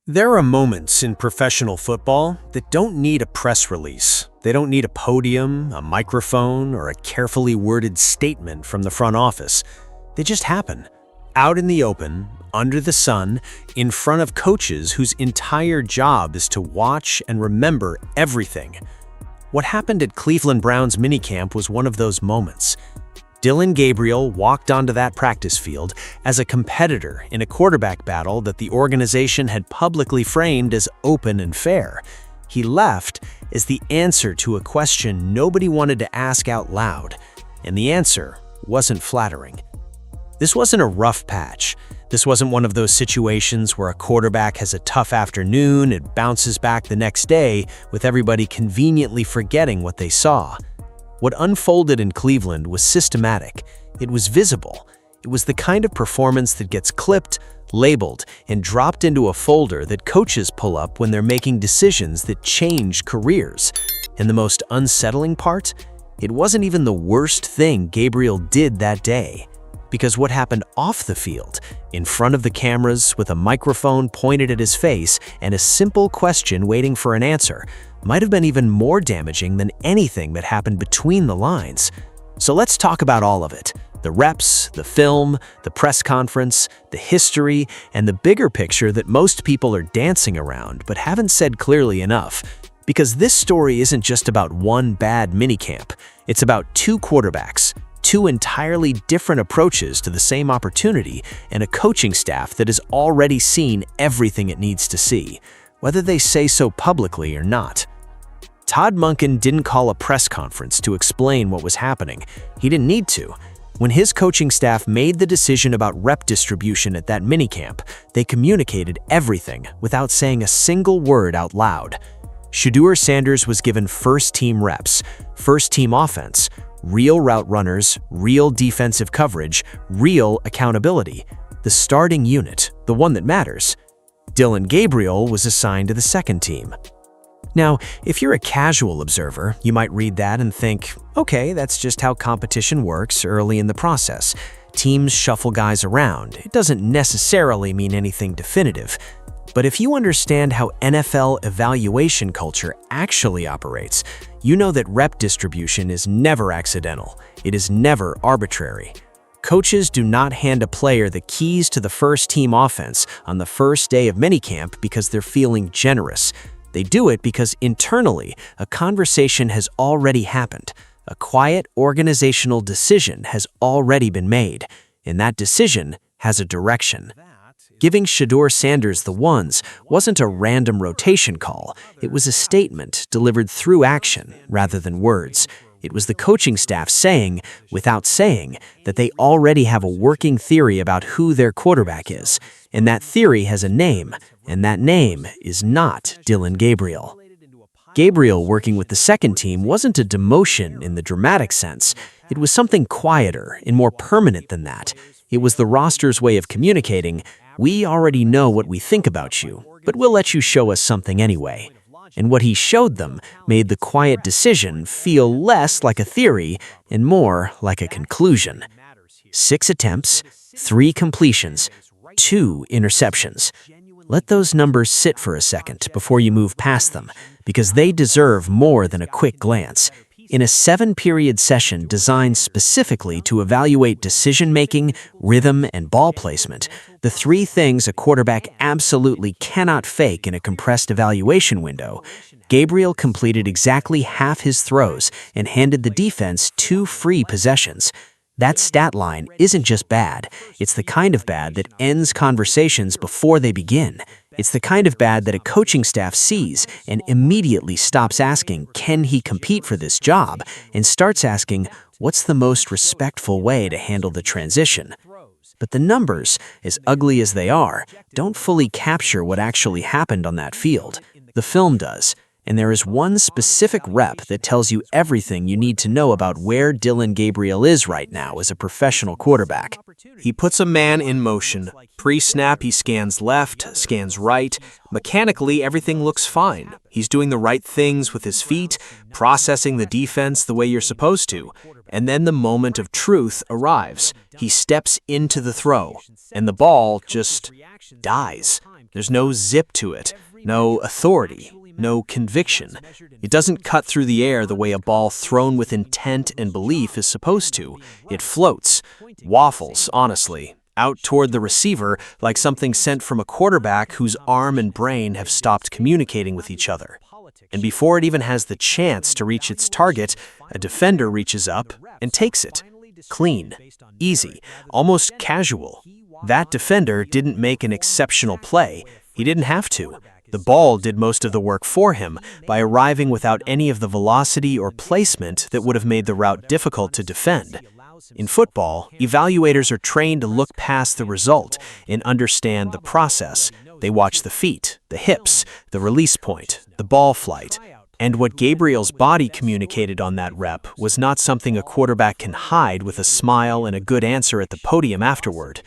There are moments in professional football that don't need a press release. They don't need a podium, a microphone, or a carefully worded statement from the front office. They just happen. Out in the open, under the sun, in front of coaches whose entire job is to watch and remember everything. What happened at Cleveland Browns minicamp was one of those moments. Dillon Gabriel walked onto that practice field as a competitor in a quarterback battle that the organization had publicly framed as open and fair. He left as the answer to a question nobody wanted to ask out loud, and the answer wasn't flattering. This wasn't a rough patch. This wasn't one of those situations where a quarterback has a tough afternoon and bounces back the next day with everybody conveniently forgetting what they saw. What unfolded in Cleveland was systematic. It was visible. It was the kind of performance that gets clipped, labeled, and dropped into a folder that coaches pull up when they're making decisions that change careers. And the most unsettling part? It wasn't even the worst thing Gabriel did that day. Because what happened off the field, in front of the cameras with a microphone pointed at his face and a simple question waiting for an answer, might have been even more damaging than anything that happened between the lines. So let's talk about all of it. The reps, the film, the press conference, the history, and the bigger picture that most people are dancing around but haven't said clearly enough. Because this story isn't just about one bad minicamp. It's about two quarterbacks, two entirely different approaches to the same opportunity, and a coaching staff that has already seen everything it needs to see, whether they say so publicly or not. Todd Monken didn't call a press conference to explain what was happening. He didn't need to. When his coaching staff made the decision about rep distribution at that minicamp, they communicated everything without saying a single word out loud. Shedeur was given first-team reps, first-team offense, real route runners, real defensive coverage, real accountability. The starting unit, the one that matters. Dillon Gabriel was assigned to the second team. Now, if you're a casual observer, you might read that and think, okay, that's just how competition works early in the process. Teams shuffle guys around. It doesn't necessarily mean anything definitive. But if you understand how NFL evaluation culture actually operates, you know that rep distribution is never accidental. It is never arbitrary. Coaches do not hand a player the keys to the first-team offense on the first day of minicamp because they're feeling generous. They do it because internally, a conversation has already happened. A quiet organizational decision has already been made, and that decision has a direction. Giving Shedeur the ones wasn't a random rotation call. It was a statement delivered through action rather than words. It was the coaching staff saying, without saying, that they already have a working theory about who their quarterback is, and that theory has a name, and that name is not Dillon Gabriel. Gabriel working with the second team wasn't a demotion in the dramatic sense. It was something quieter and more permanent than that. It was the roster's way of communicating, we already know what we think about you, but we'll let you show us something anyway. And what he showed them made the quiet decision feel less like a theory and more like a conclusion. 6 attempts, 3 completions, 2 interceptions. Let those numbers sit for a second before you move past them, because they deserve more than a quick glance. In a 7-period session designed specifically to evaluate decision-making, rhythm, and ball placement, the 3 things a quarterback absolutely cannot fake in a compressed evaluation window, Gabriel completed exactly half his throws and handed the defense 2 free possessions. That stat line isn't just bad. It's the kind of bad that ends conversations before they begin. It's the kind of bad that a coaching staff sees and immediately stops asking, can he compete for this job, and starts asking, what's the most respectful way to handle the transition? But the numbers, as ugly as they are, don't fully capture what actually happened on that field. The film does. And there is one specific rep that tells you everything you need to know about where Dillon Gabriel is right now as a professional quarterback. He puts a man in motion. Pre-snap, he scans left, scans right. Mechanically, everything looks fine. He's doing the right things with his feet, processing the defense the way you're supposed to. And then the moment of truth arrives. He steps into the throw, and the ball just dies. There's no zip to it, no authority, no conviction. It doesn't cut through the air the way a ball thrown with intent and belief is supposed to. It floats, waffles, honestly, out toward the receiver like something sent from a quarterback whose arm and brain have stopped communicating with each other. And before it even has the chance to reach its target, a defender reaches up and takes it. Clean, easy, almost casual. That defender didn't make an exceptional play. He didn't have to. The ball did most of the work for him by arriving without any of the velocity or placement that would have made the route difficult to defend. In football, evaluators are trained to look past the result and understand the process. They watch the feet, the hips, the release point, the ball flight. And what Gabriel's body communicated on that rep was not something a quarterback can hide with a smile and a good answer at the podium afterward.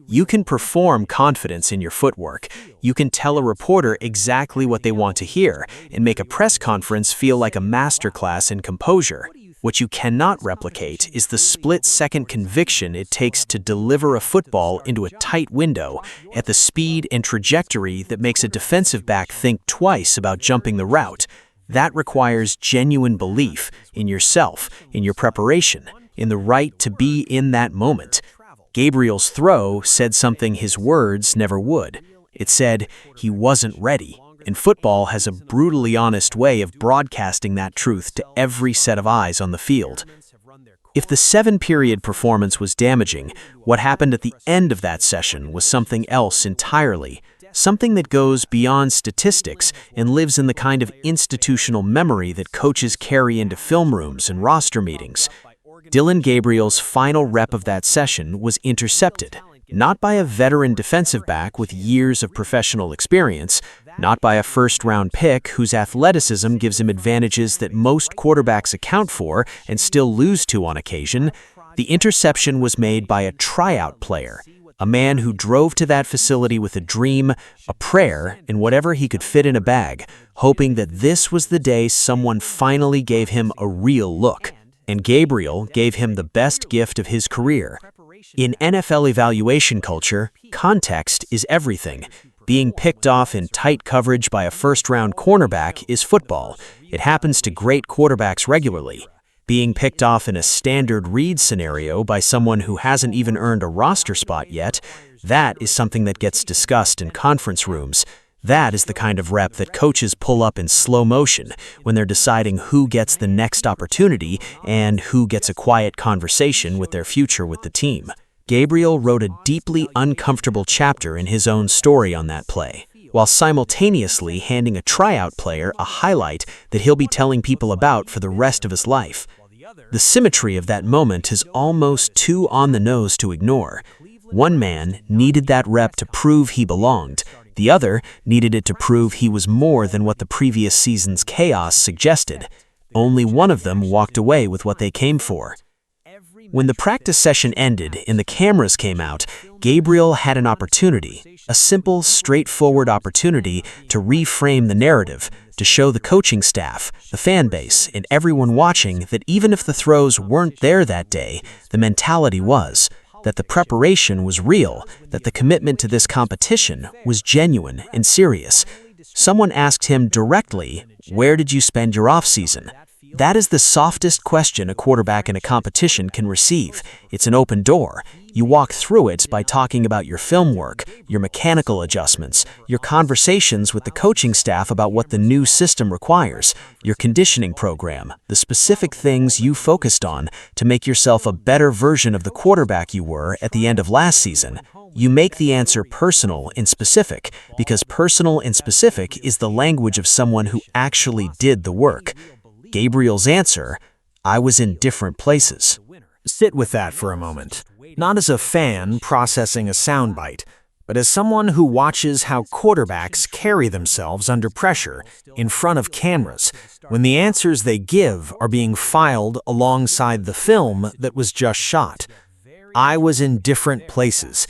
You can perform confidence in your footwork. You can tell a reporter exactly what they want to hear and make a press conference feel like a masterclass in composure. What you cannot replicate is the split-second conviction it takes to deliver a football into a tight window at the speed and trajectory that makes a defensive back think twice about jumping the route. That requires genuine belief in yourself, in your preparation, in the right to be in that moment. Gabriel's throw said something his words never would. It said he wasn't ready. And football has a brutally honest way of broadcasting that truth to every set of eyes on the field. If the 7-period performance was damaging, what happened at the end of that session was something else entirely. Something that goes beyond statistics and lives in the kind of institutional memory that coaches carry into film rooms and roster meetings. Dillon Gabriel's final rep of that session was intercepted, not by a veteran defensive back with years of professional experience, not by a first-round pick whose athleticism gives him advantages that most quarterbacks account for and still lose to on occasion. The interception was made by a tryout player, a man who drove to that facility with a dream, a prayer, and whatever he could fit in a bag, hoping that this was the day someone finally gave him a real look. And Gabriel gave him the best gift of his career. In NFL evaluation culture, context is everything. Being picked off in tight coverage by a first-round cornerback is football. It happens to great quarterbacks regularly. Being picked off in a standard read scenario by someone who hasn't even earned a roster spot yet, that is something that gets discussed in conference rooms. That is the kind of rep that coaches pull up in slow motion when they're deciding who gets the next opportunity and who gets a quiet conversation with their future with the team. Gabriel wrote a deeply uncomfortable chapter in his own story on that play, while simultaneously handing a tryout player a highlight that he'll be telling people about for the rest of his life. The symmetry of that moment is almost too on the nose to ignore. One man needed that rep to prove he belonged. The other needed it to prove he was more than what the previous season's chaos suggested. Only one of them walked away with what they came for. When the practice session ended and the cameras came out, Gabriel had an opportunity, a simple, straightforward opportunity to reframe the narrative, to show the coaching staff, the fan base, and everyone watching that even if the throws weren't there that day, the mentality was, that the preparation was real, that the commitment to this competition was genuine and serious. Someone asked him directly, "Where did you spend your off-season?" That is the softest question a quarterback in a competition can receive. It's an open door. You walk through it by talking about your film work, your mechanical adjustments, your conversations with the coaching staff about what the new system requires, your conditioning program, the specific things you focused on to make yourself a better version of the quarterback you were at the end of last season. You make the answer personal and specific, because personal and specific is the language of someone who actually did the work. Gabriel's answer, "I was in different places." Sit with that for a moment. Not as a fan processing a soundbite, but as someone who watches how quarterbacks carry themselves under pressure in front of cameras when the answers they give are being filed alongside the film that was just shot. I was in different places.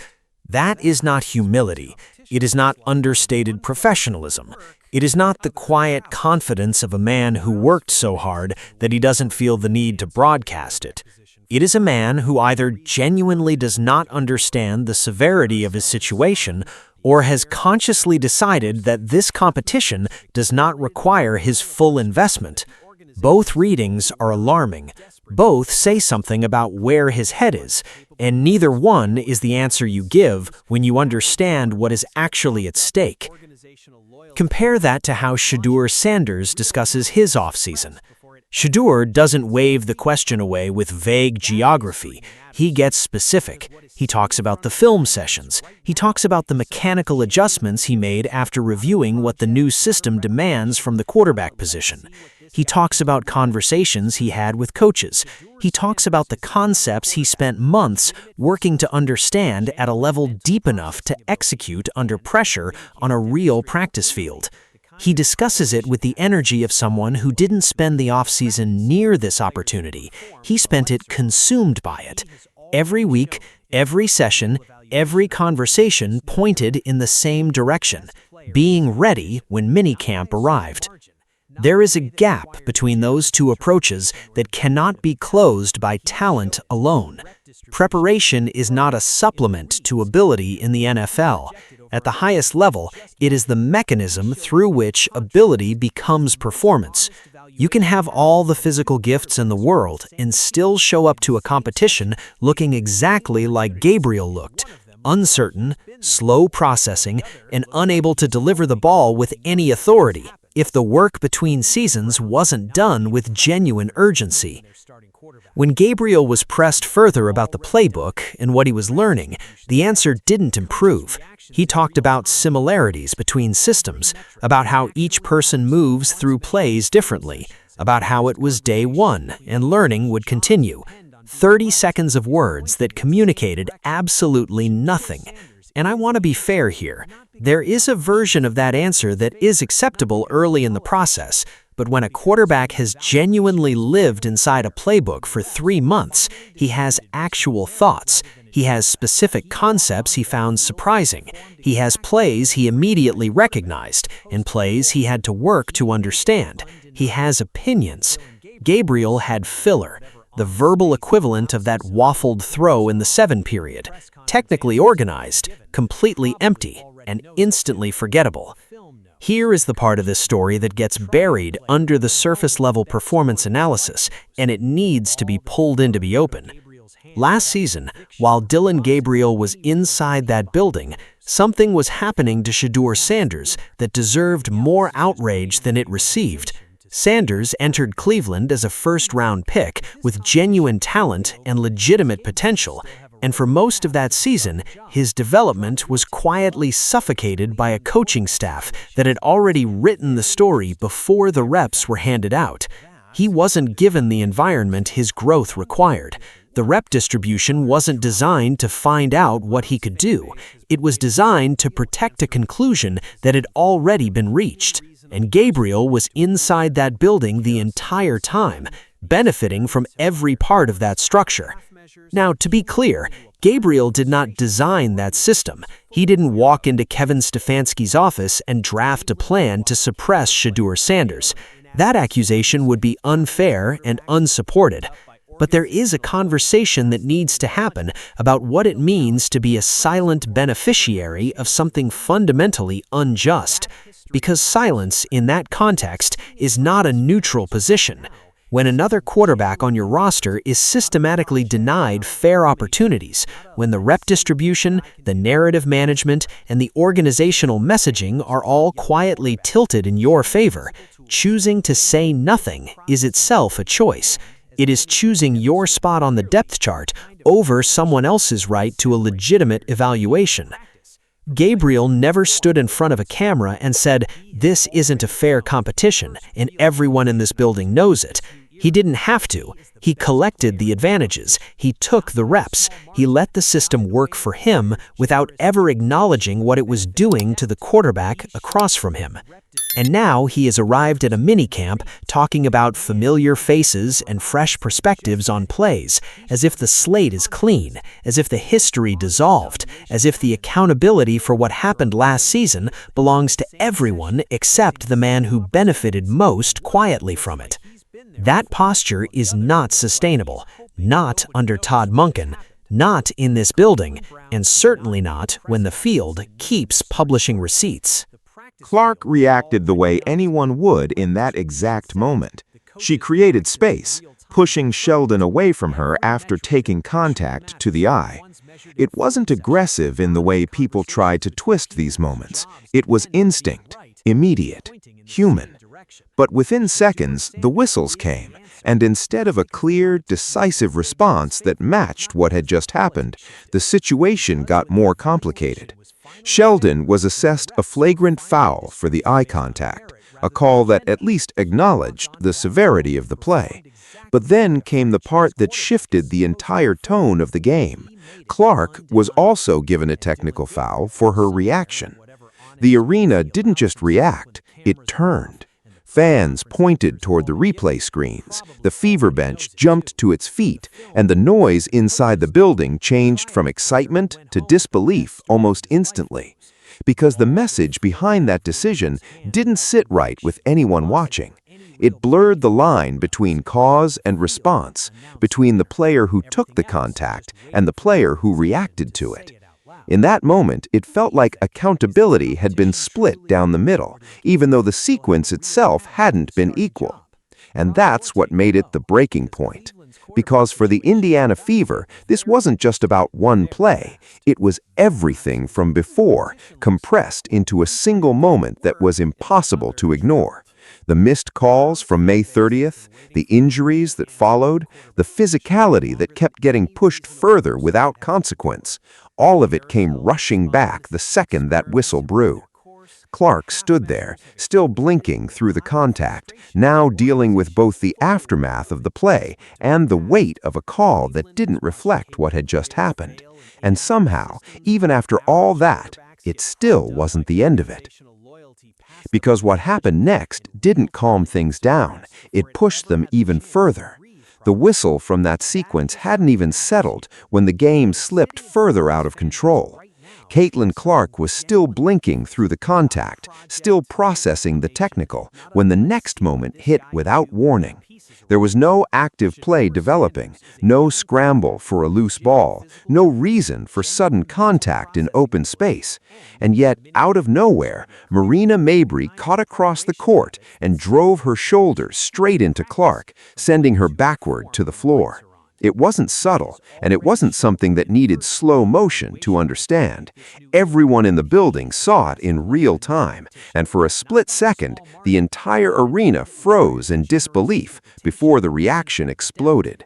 That is not humility. It is not understated professionalism. It is not the quiet confidence of a man who worked so hard that he doesn't feel the need to broadcast it. It is a man who either genuinely does not understand the severity of his situation or has consciously decided that this competition does not require his full investment. Both readings are alarming. Both say something about where his head is, and neither one is the answer you give when you understand what is actually at stake. Compare that to how Shedeur Sanders discusses his offseason. Shedeur doesn't wave the question away with vague geography. He gets specific. He talks about the film sessions. He talks about the mechanical adjustments he made after reviewing what the new system demands from the quarterback position. He talks about conversations he had with coaches. He talks about the concepts he spent months working to understand at a level deep enough to execute under pressure on a real practice field. He discusses it with the energy of someone who didn't spend the offseason near this opportunity. He spent it consumed by it. Every week, every session, every conversation pointed in the same direction, being ready when minicamp arrived. There is a gap between those two approaches that cannot be closed by talent alone. Preparation is not a supplement to ability in the NFL. At the highest level, it is the mechanism through which ability becomes performance. You can have all the physical gifts in the world and still show up to a competition looking exactly like Gabriel looked, uncertain, slow processing, and unable to deliver the ball with any authority, if the work between seasons wasn't done with genuine urgency. When Gabriel was pressed further about the playbook and what he was learning, the answer didn't improve. He talked about similarities between systems, about how each person moves through plays differently, about how it was day one and learning would continue. 30 seconds of words that communicated absolutely nothing. And I want to be fair here. There is a version of that answer that is acceptable early in the process, but when a quarterback has genuinely lived inside a playbook for 3 months, he has actual thoughts. He has specific concepts he found surprising. He has plays he immediately recognized, and plays he had to work to understand. He has opinions. Gabriel had filler, the verbal equivalent of that waffled throw in the 7 period, technically organized, completely empty, and instantly forgettable. Here is the part of this story that gets buried under the surface-level performance analysis, and it needs to be pulled in to be open. Last season, while Dillon Gabriel was inside that building, something was happening to Shedeur Sanders that deserved more outrage than it received. Sanders entered Cleveland as a first-round pick with genuine talent and legitimate potential, and for most of that season, his development was quietly suffocated by a coaching staff that had already written the story before the reps were handed out. He wasn't given the environment his growth required. The rep distribution wasn't designed to find out what he could do. It was designed to protect a conclusion that had already been reached. And Gabriel was inside that building the entire time, benefiting from every part of that structure. Now, to be clear, Gabriel did not design that system. He didn't walk into Kevin Stefanski's office and draft a plan to suppress Shedeur Sanders. That accusation would be unfair and unsupported. But there is a conversation that needs to happen about what it means to be a silent beneficiary of something fundamentally unjust. Because silence, in that context, is not a neutral position. When another quarterback on your roster is systematically denied fair opportunities, when the rep distribution, the narrative management, and the organizational messaging are all quietly tilted in your favor, choosing to say nothing is itself a choice. It is choosing your spot on the depth chart over someone else's right to a legitimate evaluation. Gabriel never stood in front of a camera and said, "This isn't a fair competition, and everyone in this building knows it." He didn't have to. He collected the advantages. He took the reps. He let the system work for him without ever acknowledging what it was doing to the quarterback across from him. And now he has arrived at a minicamp talking about familiar faces and fresh perspectives on plays, as if the slate is clean, as if the history dissolved, as if the accountability for what happened last season belongs to everyone except the man who benefited most quietly from it. That posture is not sustainable, not under Todd Monken, Not in this building, and certainly not when the field keeps publishing receipts. Clark reacted the way anyone would in that exact moment. She created space, pushing Sheldon away from her after taking contact to the eye. It wasn't aggressive in the way people try to twist these moments. It was instinct, immediate, human. But within seconds, the whistles came, and instead of a clear, decisive response that matched what had just happened, the situation got more complicated. Sheldon was assessed a flagrant foul for the eye contact, a call that at least acknowledged the severity of the play. But then came the part that shifted the entire tone of the game. Clark was also given a technical foul for her reaction. The arena didn't just react, it turned. Fans pointed toward the replay screens, the fever bench jumped to its feet, and the noise inside the building changed from excitement to disbelief almost instantly. Because the message behind that decision didn't sit right with anyone watching. It blurred the line between cause and response, between the player who took the contact and the player who reacted to it. In that moment, it felt like accountability had been split down the middle, even though the sequence itself hadn't been equal. And that's what made it the breaking point. Because for the Indiana Fever, this wasn't just about one play. It was everything from before, compressed into a single moment that was impossible to ignore. The missed calls from May 30th, the injuries that followed, the physicality that kept getting pushed further without consequence, all of it came rushing back the second that whistle blew. Clark stood there, still blinking through the contact, now dealing with both the aftermath of the play and the weight of a call that didn't reflect what had just happened. And somehow, even after all that, it still wasn't the end of it. Because what happened next didn't calm things down, it pushed them even further. The whistle from that sequence hadn't even settled when the game slipped further out of control. Caitlin Clark was still blinking through the contact, still processing the technical, when the next moment hit without warning. There was no active play developing, no scramble for a loose ball, no reason for sudden contact in open space. And yet, out of nowhere, Marina Mabrey caught across the court and drove her shoulders straight into Clark, sending her backward to the floor. It wasn't subtle, and it wasn't something that needed slow motion to understand. Everyone in the building saw it in real time, and for a split second, the entire arena froze in disbelief before the reaction exploded.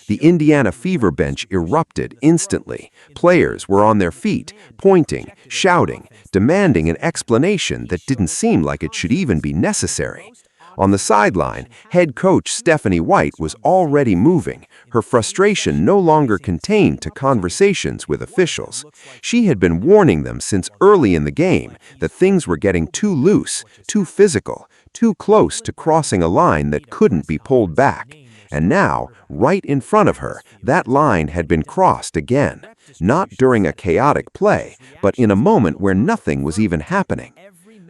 The Indiana Fever bench erupted instantly. Players were on their feet, pointing, shouting, demanding an explanation that didn't seem like it should even be necessary. On the sideline, head coach Stephanie White was already moving, her frustration no longer contained to conversations with officials. She had been warning them since early in the game that things were getting too loose, too physical, too close to crossing a line that couldn't be pulled back. And now, right in front of her, that line had been crossed again, not during a chaotic play, but in a moment where nothing was even happening.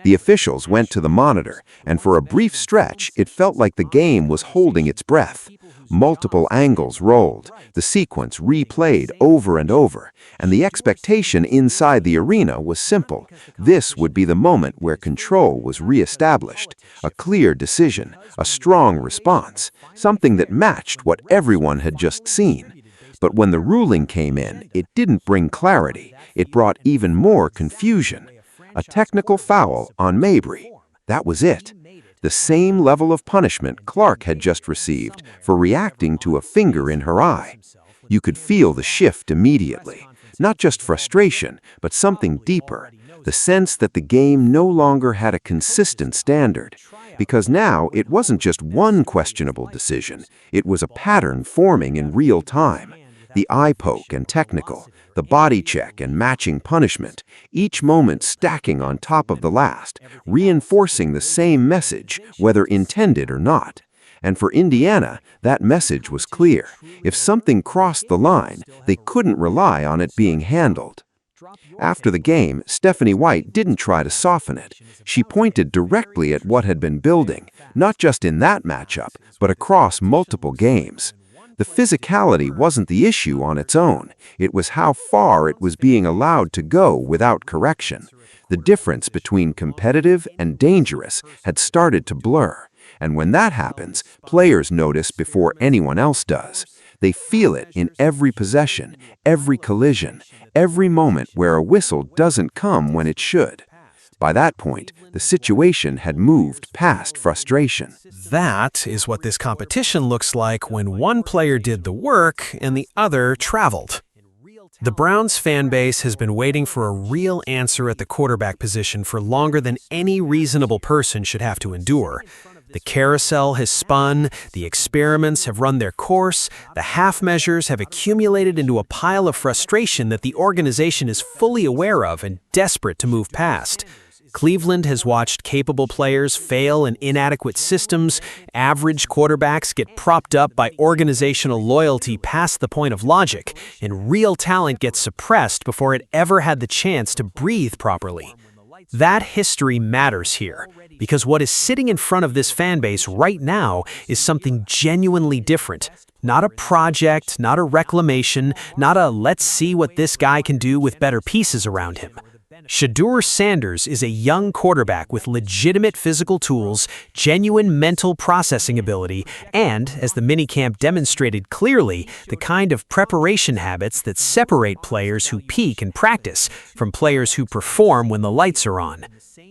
The officials went to the monitor, and for a brief stretch, it felt like the game was holding its breath. Multiple angles rolled, the sequence replayed over and over, and the expectation inside the arena was simple. This would be the moment where control was reestablished, a clear decision, a strong response, something that matched what everyone had just seen. But when the ruling came in, it didn't bring clarity, it brought even more confusion. A technical foul on Mabrey. That was it. The same level of punishment Clark had just received for reacting to a finger in her eye. You could feel the shift immediately. Not just frustration, but something deeper. The sense that the game no longer had a consistent standard. Because now it wasn't just one questionable decision. It was a pattern forming in real time. The eye poke and technical, the body check and matching punishment, each moment stacking on top of the last, reinforcing the same message, whether intended or not. And for Indiana, that message was clear. If something crossed the line, they couldn't rely on it being handled. After the game, Stephanie White didn't try to soften it. She pointed directly at what had been building, not just in that matchup, but across multiple games. The physicality wasn't the issue on its own. It was how far it was being allowed to go without correction. The difference between competitive and dangerous had started to blur. And when that happens, players notice before anyone else does. They feel it in every possession, every collision, every moment where a whistle doesn't come when it should. By that point, the situation had moved past frustration. That is what this competition looks like when one player did the work and the other traveled. The Browns fan base has been waiting for a real answer at the quarterback position for longer than any reasonable person should have to endure. The carousel has spun, the experiments have run their course, the half measures have accumulated into a pile of frustration that the organization is fully aware of and desperate to move past. Cleveland has watched capable players fail in inadequate systems, average quarterbacks get propped up by organizational loyalty past the point of logic, and real talent gets suppressed before it ever had the chance to breathe properly. That history matters here, because what is sitting in front of this fan base right now is something genuinely different. Not a project, not a reclamation, not a let's see what this guy can do with better pieces around him. Shedeur Sanders is a young quarterback with legitimate physical tools, genuine mental processing ability, and, as the minicamp demonstrated clearly, the kind of preparation habits that separate players who peak in practice from players who perform when the lights are on.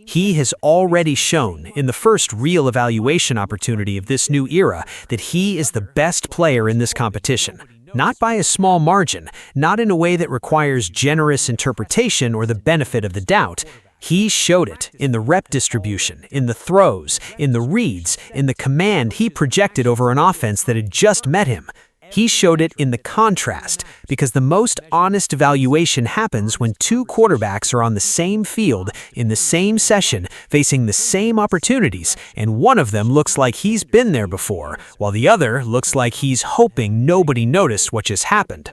He has already shown, in the first real evaluation opportunity of this new era, that he is the best player in this competition. Not by a small margin, not in a way that requires generous interpretation or the benefit of the doubt. He showed it in the rep distribution, in the throws, in the reads, in the command he projected over an offense that had just met him. He showed it in the contrast, because the most honest evaluation happens when two quarterbacks are on the same field, in the same session, facing the same opportunities, and one of them looks like he's been there before, while the other looks like he's hoping nobody noticed what just happened.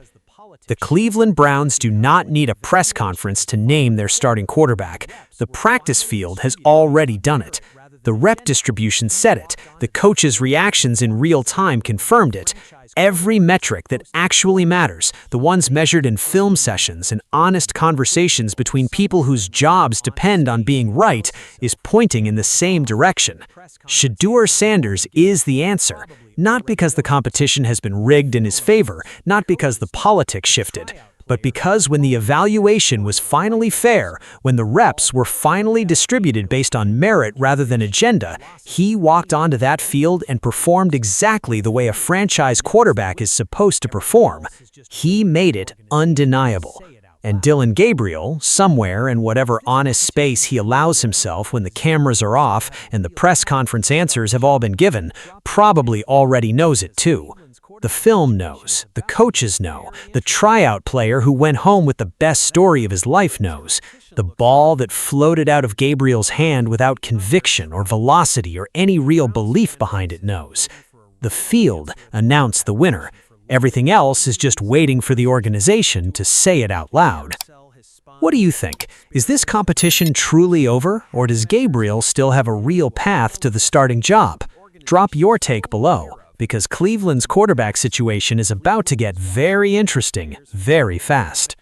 The Cleveland Browns do not need a press conference to name their starting quarterback. The practice field has already done it. The rep distribution said it. The coaches' reactions in real time confirmed it. Every metric that actually matters, the ones measured in film sessions and honest conversations between people whose jobs depend on being right, is pointing in the same direction. Shedeur Sanders is the answer, not because the competition has been rigged in his favor, not because the politics shifted, but because when the evaluation was finally fair, when the reps were finally distributed based on merit rather than agenda, he walked onto that field and performed exactly the way a franchise quarterback is supposed to perform. He made it undeniable. And Dillon Gabriel, somewhere in whatever honest space he allows himself when the cameras are off and the press conference answers have all been given, probably already knows it too. The film knows, the coaches know, the tryout player who went home with the best story of his life knows. The ball that floated out of Gabriel's hand without conviction or velocity or any real belief behind it knows. The field announced the winner. Everything else is just waiting for the organization to say it out loud. What do you think? Is this competition truly over, or does Gabriel still have a real path to the starting job? Drop your take below, because Cleveland's quarterback situation is about to get very interesting very fast.